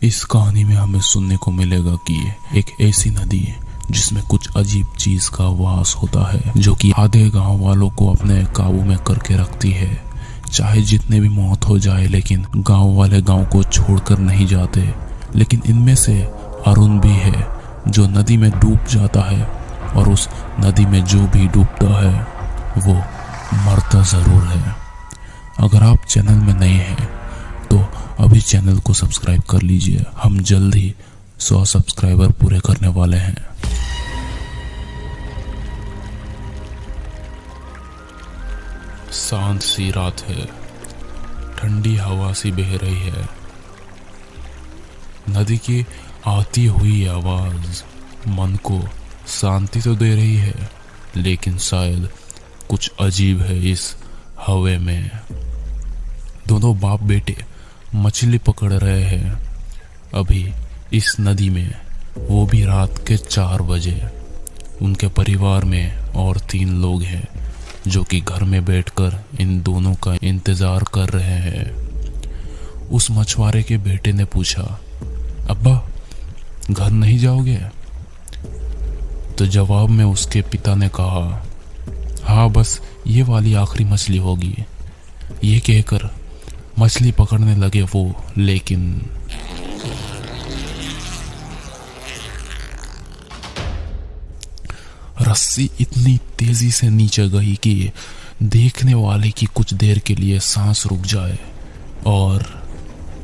इस कहानी में हमें सुनने को मिलेगा कि एक ऐसी नदी है जिसमें कुछ अजीब चीज का वास होता है, जो कि आधे गांव वालों को अपने काबू में करके रखती है। चाहे जितने भी मौत हो जाए, लेकिन गांव वाले गांव को छोड़कर नहीं जाते। लेकिन इनमें से अरुण भी है जो नदी में डूब जाता है, और उस नदी में जो भी डूबता है वो मरता जरूर है। अगर आप चैनल में नए हैं तो अभी चैनल को सब्सक्राइब कर लीजिए। हम जल्द ही 100 सब्सक्राइबर पूरे करने वाले हैं। शांत सी रात है, ठंडी हवा सी बह रही है। नदी की आती हुई आवाज मन को शांति तो दे रही है, लेकिन शायद कुछ अजीब है इस हवा में। दोनों बाप बेटे मछली पकड़ रहे हैं अभी इस नदी में, वो भी रात के 4 बजे। उनके परिवार में और 3 लोग हैं जो कि घर में बैठकर इन दोनों का इंतजार कर रहे हैं। उस मछुआरे के बेटे ने पूछा, अब्बा घर नहीं जाओगे? तो जवाब में उसके पिता ने कहा, हाँ बस ये वाली आखिरी मछली होगी। ये कहकर मछली पकड़ने लगे वो, लेकिन रस्सी इतनी तेजी से नीचे गई कि देखने वाले की कुछ देर के लिए सांस रुक जाए। और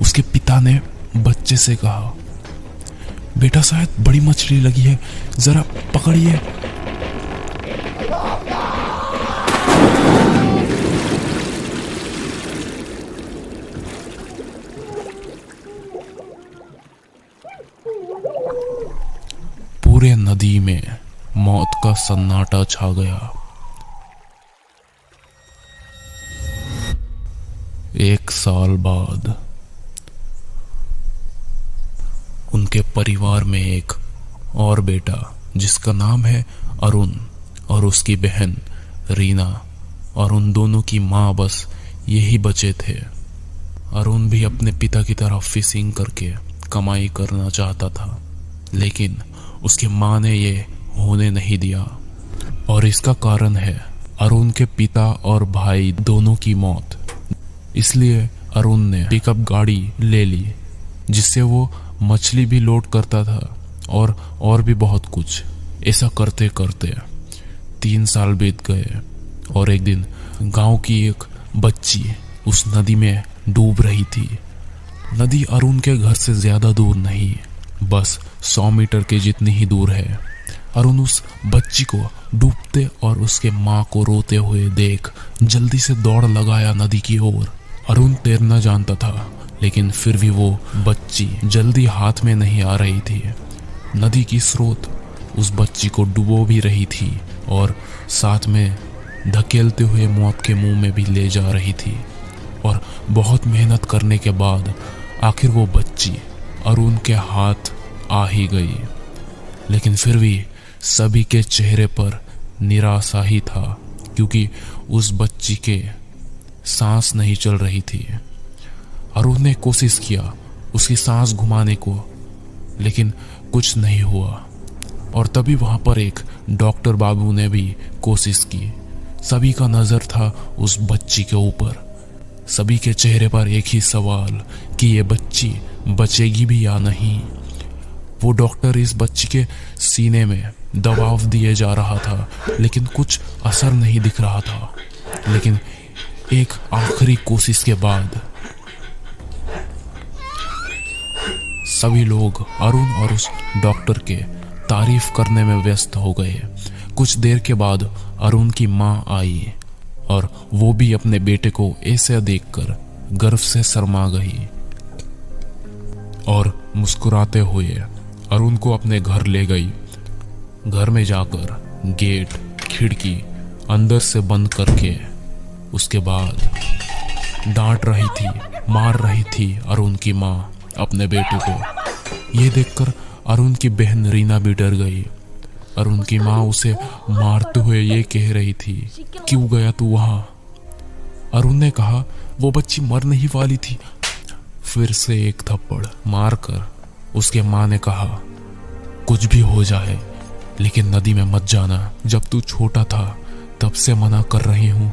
उसके पिता ने बच्चे से कहा, बेटा शायद बड़ी मछली लगी है, जरा पकड़िए। पूरे नदी में मौत का सन्नाटा छा गया। एक साल बाद उनके परिवार में एक और बेटा जिसका नाम है अरुण, और उसकी बहन रीना, और उन दोनों की माँ, बस यही बचे थे। अरुण भी अपने पिता की तरह फिशिंग करके कमाई करना चाहता था, लेकिन उसकी माँ ने ये होने नहीं दिया। और इसका कारण है अरुण के पिता और भाई दोनों की मौत। इसलिए अरुण ने पिकअप गाड़ी ले ली, जिससे वो मछली भी लोड करता था और भी बहुत कुछ। ऐसा करते करते 3 साल बीत गए, और एक दिन गांव की एक बच्ची उस नदी में डूब रही थी। नदी अरुण के घर से ज्यादा दूर नहीं, बस 100 मीटर के जितनी ही दूर है। अरुण उस बच्ची को डूबते और उसके माँ को रोते हुए देख जल्दी से दौड़ लगाया नदी की ओर। अरुण तैरना जानता था, लेकिन फिर भी वो बच्ची जल्दी हाथ में नहीं आ रही थी। नदी की स्रोत उस बच्ची को डुबो भी रही थी और साथ में धकेलते हुए मौत के मुंह में भी ले जा रही थी। और बहुत मेहनत करने के बाद आखिर वो बच्ची अरुण के हाथ आ ही गई। लेकिन फिर भी सभी के चेहरे पर निराशा ही था, क्योंकि उस बच्ची के सांस नहीं चल रही थी। अरुण ने कोशिश किया उसकी सांस घुमाने को, लेकिन कुछ नहीं हुआ। और तभी वहां पर एक डॉक्टर बाबू ने भी कोशिश की। सभी का नजर था उस बच्ची के ऊपर। सभी के चेहरे पर एक ही सवाल कि ये बच्ची बचेगी भी या नहीं। वो डॉक्टर इस बच्ची के सीने में दबाव दिए जा रहा था, लेकिन कुछ असर नहीं दिख रहा था। लेकिन एक आखिरी कोशिश के बाद सभी लोग अरुण और उस डॉक्टर के तारीफ करने में व्यस्त हो गए। कुछ देर के बाद अरुण की माँ आई, और वो भी अपने बेटे को ऐसे देखकर गर्व से शर्मा गई, और मुस्कुराते हुए अरुण को अपने घर ले गई। घर में जाकर गेट खिड़की अंदर से बंद करके उसके बाद डांट रही थी, मार रही थी अरुण की माँ अपने बेटे को। ये देखकर अरुण की बहन रीना भी डर गई। अरुण की माँ उसे मारते हुए ये कह रही थी, क्यों गया तू वहां? अरुण ने कहा, वो बच्ची मरने ही वाली थी, फिर से एक थप्पड़ मारकर उसके माँ ने कहा, कुछ भी हो जाए लेकिन नदी में मत जाना। जब तू छोटा था तब से मना कर रही हूं।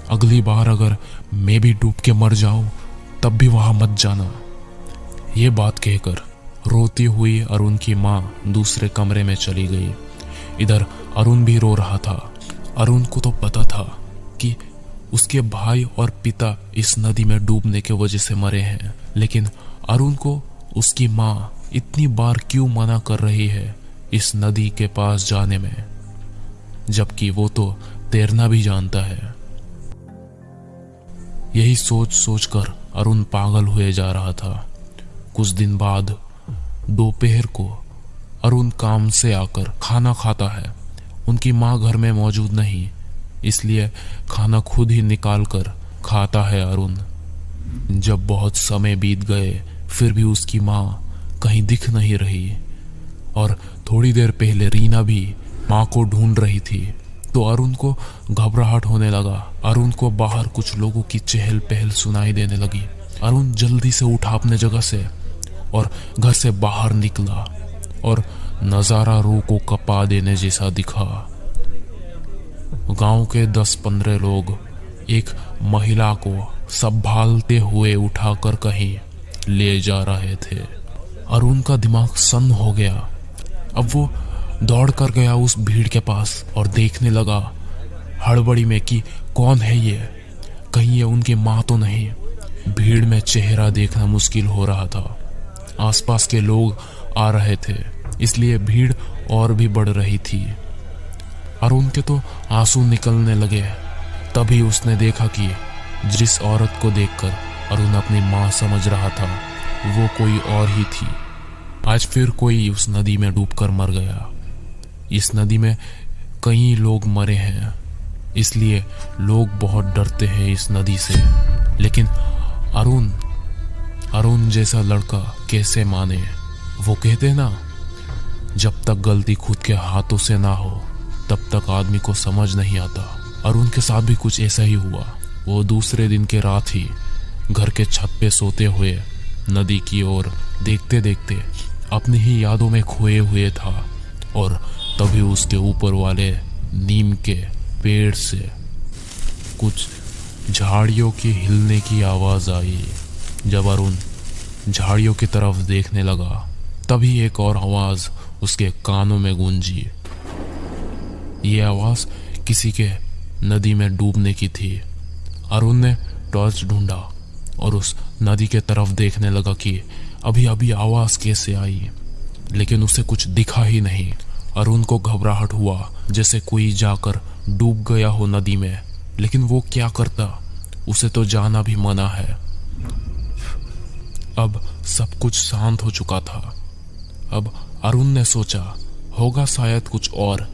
अगली बार अगर मैं भी डूब के मर जाऊं तब भी वहां मत जाना। ये बात कहकर रोती हुई अरुण की माँ दूसरे कमरे में चली गई। इधर अरुण भी रो रहा था। अरुण को तो पता था कि उसके भाई और पिता इस नदी में डूबने के वजह से मरे हैं, लेकिन अरुण को उसकी माँ इतनी बार क्यों मना कर रही है इस नदी के पास जाने में, जबकि वो तो तैरना भी जानता है। यही सोच सोचकर अरुण पागल हुए जा रहा था। कुछ दिन बाद दोपहर को अरुण काम से आकर खाना खाता है। उनकी माँ घर में मौजूद नहीं, इसलिए खाना खुद ही निकाल कर खाता है अरुण। जब बहुत समय बीत गए फिर भी उसकी माँ कहीं दिख नहीं रही और थोड़ी देर पहले रीना भी माँ को ढूंढ रही थी, तो अरुण को घबराहट होने लगा। अरुण को बाहर कुछ लोगों की चहल पहल सुनाई देने लगी। अरुण जल्दी से उठा अपने जगह से और घर से बाहर निकला और नजारा रूह को कपा देने जैसा दिखा। गांव के 10-15 लोग एक महिला को संभालते हुए उठाकर कहीं ले जा रहे थे। अरुण का दिमाग सन्न हो गया। अब वो दौड़ कर गया उस भीड़ के पास और देखने लगा हड़बड़ी में कि कौन है ये, कहीं ये उनकी माँ तो नहीं। भीड़ में चेहरा देखना मुश्किल हो रहा था। आसपास के लोग आ रहे थे, इसलिए भीड़ और भी बढ़ रही थी। अरुण के तो आंसू निकलने लगे। तभी उसने देखा कि जिस औरत को देखकर अरुण अपनी माँ समझ रहा था वो कोई और ही थी। आज फिर कोई उस नदी में डूबकर मर गया। इस नदी में कई लोग मरे हैं, इसलिए लोग बहुत डरते हैं इस नदी से। लेकिन अरुण जैसा लड़का कैसे माने। वो कहते ना, जब तक गलती खुद के हाथों से ना हो तब तक आदमी को समझ नहीं आता। अरुण के साथ भी कुछ ऐसा ही हुआ। वो दूसरे दिन के रात ही घर के छत पे सोते हुए नदी की ओर देखते देखते अपनी ही यादों में खोए हुए था और तभी उसके ऊपर वाले नीम के पेड़ से कुछ झाड़ियों की हिलने की आवाज आई। जब अरुण झाड़ियों की तरफ देखने लगा तभी एक और आवाज उसके कानों में गूंजी। ये आवाज किसी के नदी में डूबने की थी। अरुण ने टॉर्च ढूंढा और उस नदी के तरफ देखने लगा कि अभी अभी आवाज कैसे आई, लेकिन उसे कुछ दिखा ही नहीं। अरुण को घबराहट हुआ जैसे कोई जाकर डूब गया हो नदी में, लेकिन वो क्या करता, उसे तो जाना भी मना है। अब सब कुछ शांत हो चुका था। अब अरुण ने सोचा होगा शायद कुछ और।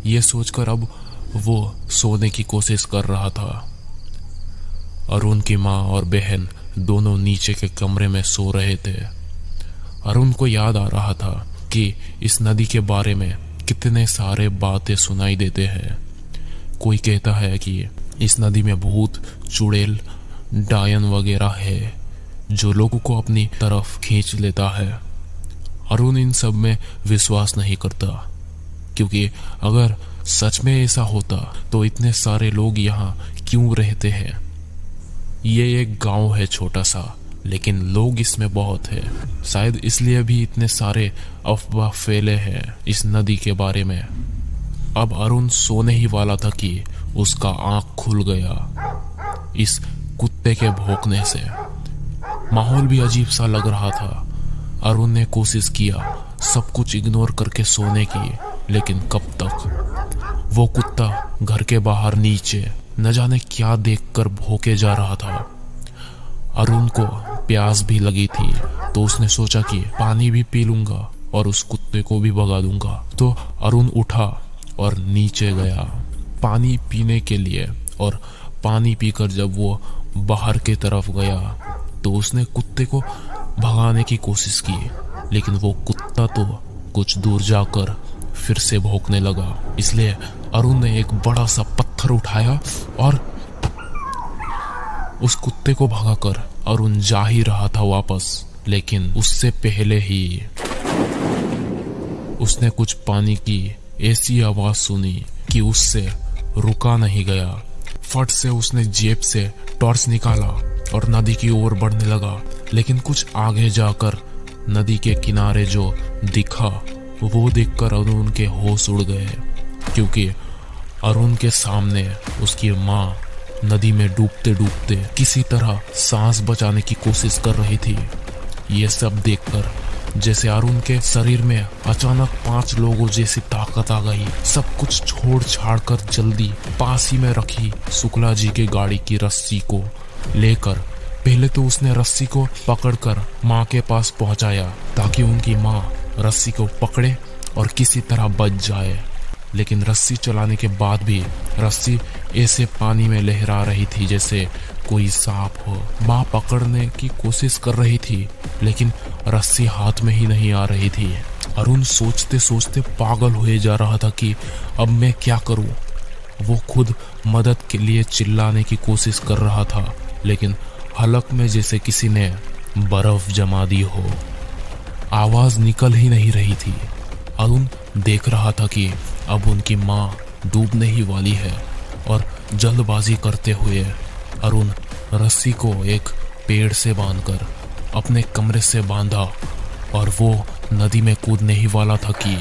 ये सोचकर अब वो सोने की कोशिश कर रहा था। अरुण की माँ और बहन दोनों नीचे के कमरे में सो रहे थे। अरुण को याद आ रहा था कि इस नदी के बारे में कितने सारे बातें सुनाई देते हैं। कोई कहता है कि इस नदी में भूत, चुड़ैल, डायन वगैरह है जो लोगों को अपनी तरफ खींच लेता है। अरुण इन सब में विश्वास नहीं करता, क्योंकि अगर सच में ऐसा होता तो इतने सारे लोग यहाँ क्यों रहते हैं। ये एक गांव है छोटा सा, लेकिन लोग इसमें बहुत है। शायद इसलिए भी इतने सारे अफवाह फैले हैं इस नदी के बारे में। अब अरुण सोने ही वाला था कि उसका आंख खुल गया इस कुत्ते के भौंकने से। माहौल भी अजीब सा लग रहा था। अरुण ने कोशिश किया सब कुछ इग्नोर करके सोने की, लेकिन कब तक। वो कुत्ता घर के बाहर नीचे न जाने क्या देखकर भौंके जा रहा था। अरुण को प्यास भी लगी थी, तो उसने सोचा कि पानी भी पी लूंगा और उस कुत्ते को भी भगा दूंगा। तो अरुण उठा और नीचे गया पानी पीने के लिए, और पानी पीकर जब वो बाहर की तरफ गया तो उसने कुत्ते को भगाने की कोशिश की, लेकिन वो कुत्ता तो कुछ दूर जाकर फिर से भौंकने लगा। इसलिए अरुण ने एक बड़ा सा पत्थर उठाया और उस कुत्ते को भगाकर अरुण जा ही रहा था वापस, लेकिन उससे पहले ही उसने कुछ पानी की ऐसी आवाज सुनी कि उससे रुका नहीं गया। फट से उसने जेब से टॉर्च निकाला और नदी की ओर बढ़ने लगा, लेकिन कुछ आगे जाकर नदी के किनारे जो दिखा वो देखकर अरुण के होश उड़ गए, क्योंकि अरुण के सामने उसकी माँ नदी में डूबते डूबते किसी तरह सांस बचाने की कोशिश कर रही थी। ये सब देखकर जैसे अरुण के शरीर में अचानक 5 लोगों जैसी ताकत आ गई। सब कुछ छोड़ छाड़ कर जल्दी पास ही में रखी शुक्ला जी के गाड़ी की रस्सी को लेकर पहले तो उसने रस्सी को पकड़कर माँ के पास पहुंचाया ताकि उनकी माँ रस्सी को पकड़े और किसी तरह बच जाए। लेकिन रस्सी चलाने के बाद भी रस्सी ऐसे पानी में लहरा रही थी जैसे कोई सांप हो। माँ पकड़ने की कोशिश कर रही थी लेकिन रस्सी हाथ में ही नहीं आ रही थी। अरुण सोचते सोचते पागल हुए जा रहा था कि अब मैं क्या करूं। वो खुद मदद के लिए चिल्लाने की कोशिश कर रहा था, लेकिन हलक में जैसे किसी ने बर्फ जमा दी हो। आवाज निकल ही नहीं रही थी। अरुण देख रहा था कि अब उनकी माँ डूबने ही वाली है और जल्दबाजी करते हुए अरुण रस्सी को एक पेड़ से बांधकर अपने कमरे से बांधा और वो नदी में कूदने ही वाला था कि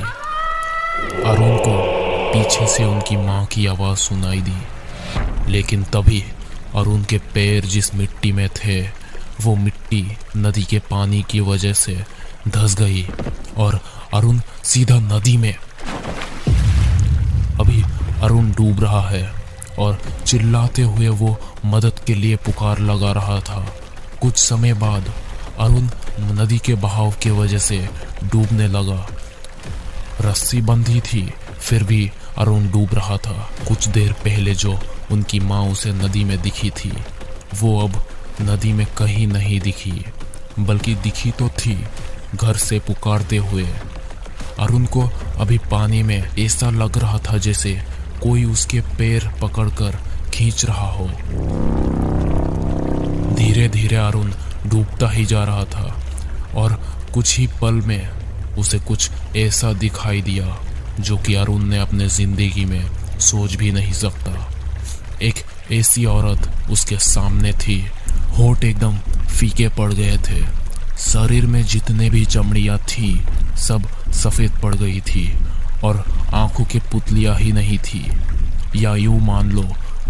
अरुण को पीछे से उनकी माँ की आवाज सुनाई दी। लेकिन तभी अरुण के पैर जिस मिट्टी में थे वो मिट्टी नदी के पानी की वजह से धंस गई और अरुण सीधा नदी में। अभी अरुण डूब रहा है और चिल्लाते हुए वो मदद के लिए पुकार लगा रहा था। कुछ समय बाद अरुण नदी के बहाव की वजह से डूबने लगा। रस्सी बंधी थी फिर भी अरुण डूब रहा था। कुछ देर पहले जो उनकी माँ उसे नदी में दिखी थी वो अब नदी में कहीं नहीं दिखी, बल्कि दिखी तो थी घर से पुकारते हुए। अरुण को अभी पानी में ऐसा लग रहा था जैसे कोई उसके पैर पकड़कर खींच रहा हो। धीरे धीरे अरुण डूबता ही जा रहा था और कुछ ही पल में उसे कुछ ऐसा दिखाई दिया जो कि अरुण ने अपने जिंदगी में सोच भी नहीं सकता। एक ऐसी औरत उसके सामने थी। होठ एकदम फीके पड़ गए थे। शरीर में जितने भी चमड़ियां थी सब सफेद पड़ गई थी और आंखों की पुतलियां ही नहीं थी, या यूं मान लो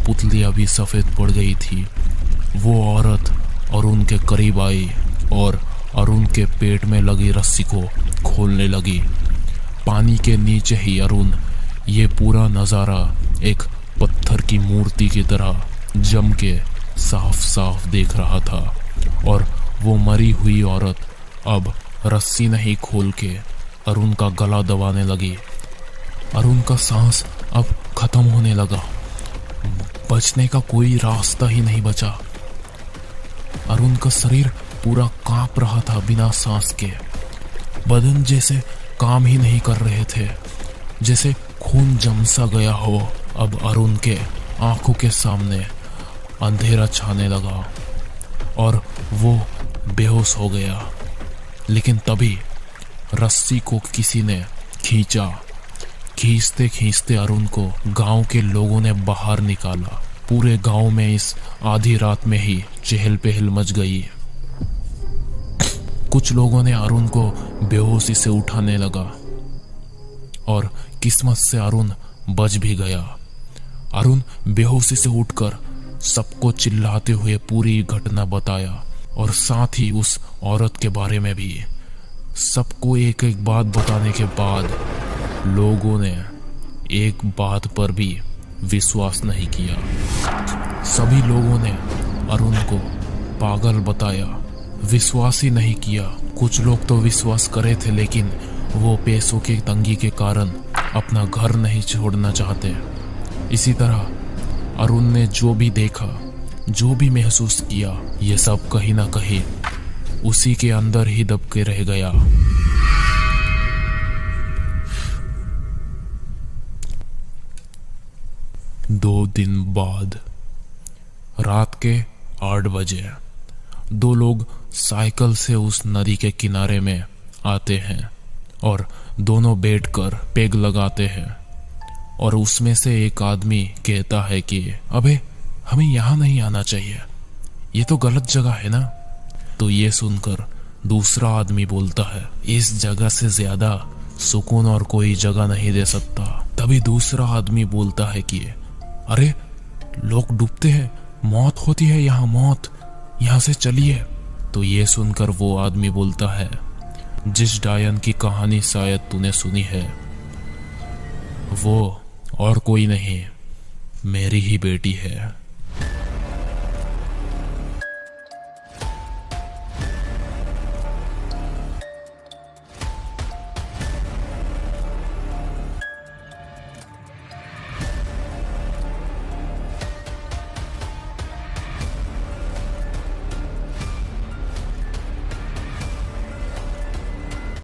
पुतलियां भी सफेद पड़ गई थी। वो औरत अरुण के करीब आई और अरुण के पेट में लगी रस्सी को खोलने लगी। पानी के नीचे ही अरुण ये पूरा नजारा एक पत्थर की मूर्ति की तरह जम के साफ साफ देख रहा था और वो मरी हुई औरत अब रस्सी नहीं खोल के अरुण का गला दबाने लगी। अरुण का सांस अब खत्म होने लगा। बचने का कोई रास्ता ही नहीं बचा। अरुण का शरीर पूरा कांप रहा था बिना सांस के। बदन जैसे काम ही नहीं कर रहे थे, जैसे खून जम सा गया हो। अब अरुण के आंखों के सामने अंधेरा छाने लगा और वो बेहोश हो गया। लेकिन तभी रस्सी को किसी ने खींचा। खींचते खींचते अरुण को गांव के लोगों ने बाहर निकाला। पूरे गांव में इस आधी रात में ही चहल पहल मच गई। कुछ लोगों ने अरुण को बेहोशी से उठाने लगा और किस्मत से अरुण बच भी गया। अरुण बेहोशी से उठकर सबको चिल्लाते हुए पूरी घटना बताया और साथ ही उस औरत के बारे में भी। सबको एक एक बात बताने के बाद लोगों ने एक बात पर भी विश्वास नहीं किया। सभी लोगों ने अरुण को पागल बताया, विश्वास ही नहीं किया। कुछ लोग तो विश्वास करे थे लेकिन वो पैसों की तंगी के कारण अपना घर नहीं छोड़ना चाहते। इसी तरह अरुण ने जो भी देखा, जो भी महसूस किया, ये सब कहीं ना कहीं उसी के अंदर ही दब के रह गया। दो दिन बाद रात के 8 बजे 2 लोग साइकिल से उस नदी के किनारे में आते हैं और दोनों बैठकर पेग लगाते हैं। और उसमें से एक आदमी कहता है कि अबे हमें यहाँ नहीं आना चाहिए, ये तो गलत जगह है ना। तो ये सुनकर दूसरा आदमी बोलता है, इस जगह से ज्यादा सुकून और कोई जगह नहीं दे सकता। तभी दूसरा आदमी बोलता है कि अरे लोग डूबते हैं, मौत होती है यहाँ, मौत, यहाँ से चलिए। तो ये सुनकर वो आदमी बोलता है, जिस डायन की कहानी शायद तूने सुनी है, वो और कोई नहीं, मेरी ही बेटी है।